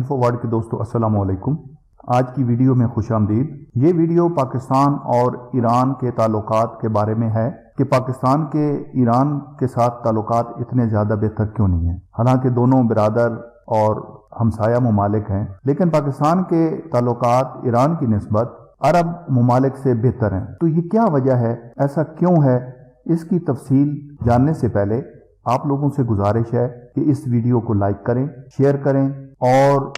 Info world کے دوستو السلام علیکم۔ آج کی ویڈیو میں خوش آمدید۔ یہ ویڈیو پاکستان اور ایران کے تعلقات کے بارے میں ہے کہ پاکستان کے ایران کے ساتھ تعلقات اتنے زیادہ بہتر کیوں نہیں ہیں، حالانکہ دونوں برادر اور ہمسایہ ممالک ہیں، لیکن پاکستان کے تعلقات ایران کی نسبت عرب ممالک سے بہتر ہیں۔ تو یہ کیا وجہ ہے، ایسا کیوں ہے؟ اس کی تفصیل جاننے سے پہلے آپ لوگوں سے گزارش ہے کہ اس ویڈیو کو لائک کریں، شیئر کریں، اور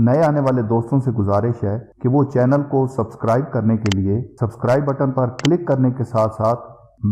نئے آنے والے دوستوں سے گزارش ہے کہ وہ چینل کو سبسکرائب کرنے کے لیے سبسکرائب بٹن پر کلک کرنے کے ساتھ ساتھ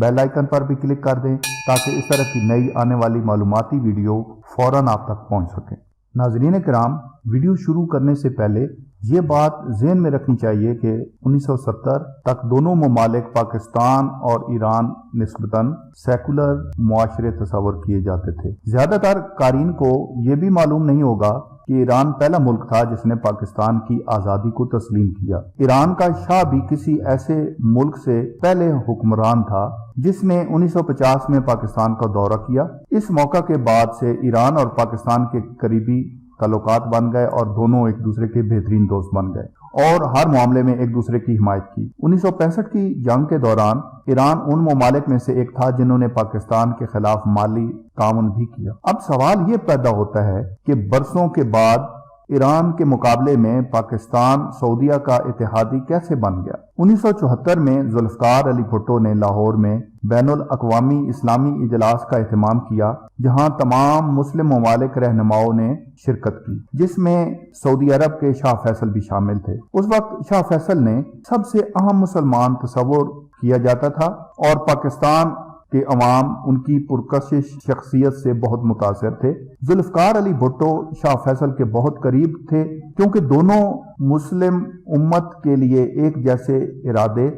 بیل آئیکن پر بھی کلک کر دیں تاکہ اس طرح کی نئی آنے والی معلوماتی ویڈیو فوراً آپ تک پہنچ سکیں۔ ناظرین کرام، ویڈیو شروع کرنے سے پہلے یہ بات ذہن میں رکھنی چاہیے کہ 1970 تک دونوں ممالک پاکستان اور ایران نسبتاً سیکولر معاشرے تصور کیے جاتے تھے۔ زیادہ تر قارئین کو یہ بھی معلوم نہیں ہوگا کہ ایران پہلا ملک تھا جس نے پاکستان کی آزادی کو تسلیم کیا۔ ایران کا شاہ بھی کسی ایسے ملک سے پہلے حکمران تھا جس نے 1950 میں پاکستان کا دورہ کیا۔ اس موقع کے بعد سے ایران اور پاکستان کے قریبی تعلقات بن گئے اور دونوں ایک دوسرے کے بہترین دوست بن گئے اور ہر معاملے میں ایک دوسرے کی حمایت کی۔ 1965 کی جنگ کے دوران ایران ان ممالک میں سے ایک تھا جنہوں نے پاکستان کے خلاف مالی تعاون بھی کیا۔ اب سوال یہ پیدا ہوتا ہے کہ برسوں کے بعد ایران کے مقابلے میں پاکستان سعودیہ کا اتحادی کیسے بن گیا؟ 1974 میں ذوالفقار علی بھٹو نے لاہور میں بین الاقوامی اسلامی اجلاس کا اہتمام کیا جہاں تمام مسلم ممالک رہنماؤں نے شرکت کی، جس میں سعودی عرب کے شاہ فیصل بھی شامل تھے۔ اس وقت شاہ فیصل نے سب سے اہم مسلمان تصور کیا جاتا تھا اور پاکستان کہ عوام ان کی پرکشش شخصیت سے بہت متاثر تھے۔ ذوالفقار علی بھٹو شاہ فیصل کے بہت قریب تھے کیونکہ دونوں مسلم امت کے لیے ایک جیسے ارادے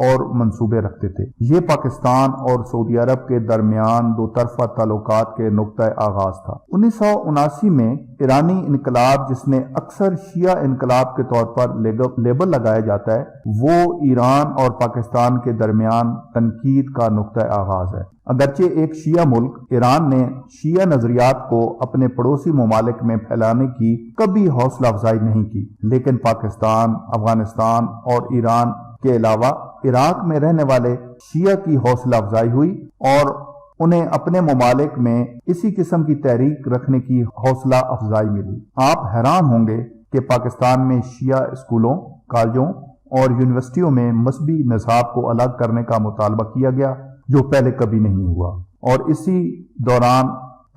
اور منصوبے رکھتے تھے۔ یہ پاکستان اور سعودی عرب کے درمیان دو طرفہ تعلقات کے نقطہ آغاز تھا۔ 1979 میں ایرانی انقلاب، جس نے اکثر شیعہ انقلاب کے طور پر لیبل لگایا جاتا ہے، وہ ایران اور پاکستان کے درمیان تنقید کا نقطہ آغاز ہے۔ اگرچہ ایک شیعہ ملک ایران نے شیعہ نظریات کو اپنے پڑوسی ممالک میں پھیلانے کی کبھی حوصلہ افزائی نہیں کی، لیکن پاکستان، افغانستان اور ایران کے علاوہ عراق میں رہنے والے شیعہ کی حوصلہ افزائی ہوئی اور انہیں اپنے ممالک میں اسی قسم کی تحریک رکھنے کی حوصلہ افزائی ملی۔ آپ حیران ہوں گے کہ پاکستان میں شیعہ اسکولوں، کالجوں اور یونیورسٹیوں میں مذہبی نصاب کو الگ کرنے کا مطالبہ کیا گیا جو پہلے کبھی نہیں ہوا، اور اسی دوران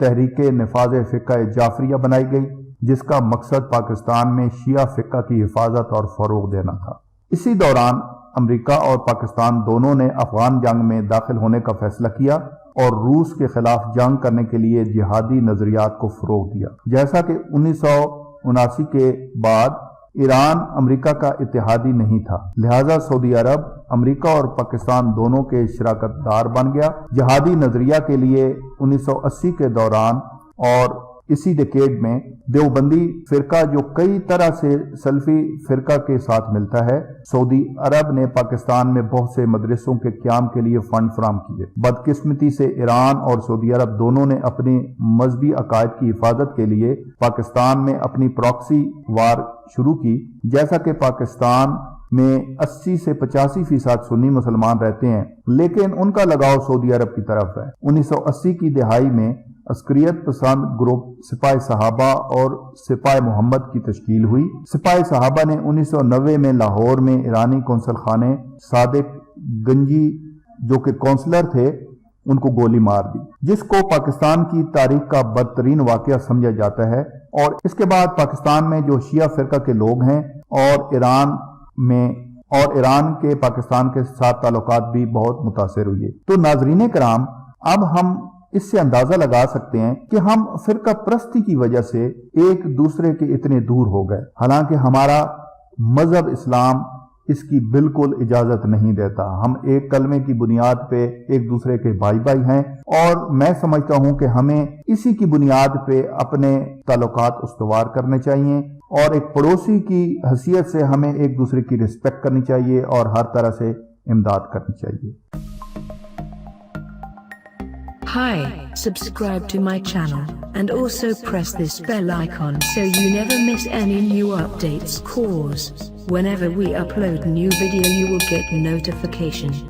تحریک نفاذ فقہ جعفریہ بنائی گئی جس کا مقصد پاکستان میں شیعہ فقہ کی حفاظت اور فروغ دینا تھا۔ اسی دوران امریکہ اور پاکستان دونوں نے افغان جنگ میں داخل ہونے کا فیصلہ کیا اور روس کے خلاف جنگ کرنے کے لیے جہادی نظریات کو فروغ دیا۔ جیسا کہ 1979 کے بعد ایران امریکہ کا اتحادی نہیں تھا، لہذا سعودی عرب امریکہ اور پاکستان دونوں کے شراکت دار بن گیا۔ جہادی نظریہ کے لیے 1980 کے دوران اور اسی ڈیکیڈ میں دیوبندی فرقہ، جو کئی طرح سے سلفی فرقہ کے ساتھ ملتا ہے، سعودی عرب نے پاکستان میں بہت سے مدرسوں کے قیام کے لیے فنڈ فراہم کیے۔ بدقسمتی سے ایران اور سعودی عرب دونوں نے اپنی مذہبی عقائد کی حفاظت کے لیے پاکستان میں اپنی پراکسی وار شروع کی۔ جیسا کہ پاکستان میں 80 سے 85% سنی مسلمان رہتے ہیں، لیکن ان کا لگاؤ سعودی عرب کی طرف ہے۔ 1980 کی دہائی میں عسکریت پسند گروپ سپاہ صحابہ اور سپاہ محمد کی تشکیل ہوئی۔ سپاہ صحابہ نے 1990 میں لاہور میں ایرانی قونصل خانے صادق گنجی، جو کہ کونسلر تھے، ان کو گولی مار دی، جس کو پاکستان کی تاریخ کا بدترین واقعہ سمجھا جاتا ہے۔ اور اس کے بعد پاکستان میں جو شیعہ فرقہ کے لوگ ہیں اور ایران کے پاکستان کے ساتھ تعلقات بھی بہت متاثر ہوئے۔ تو ناظرین کرام، اب ہم اس سے اندازہ لگا سکتے ہیں کہ ہم فرقہ پرستی کی وجہ سے ایک دوسرے کے اتنے دور ہو گئے، حالانکہ ہمارا مذہب اسلام اس کی بالکل اجازت نہیں دیتا۔ ہم ایک کلمے کی بنیاد پہ ایک دوسرے کے بھائی بھائی ہیں، اور میں سمجھتا ہوں کہ ہمیں اسی کی بنیاد پہ اپنے تعلقات استوار کرنے چاہیے، اور ایک پڑوسی کی حیثیت سے ہمیں ایک دوسرے کی رسپیکٹ کرنی چاہیے اور ہر طرح سے امداد کرنی چاہیے۔ Hi, subscribe to my channel, and also press this bell icon so you never miss any new updates, cause whenever we upload new video you will get notification.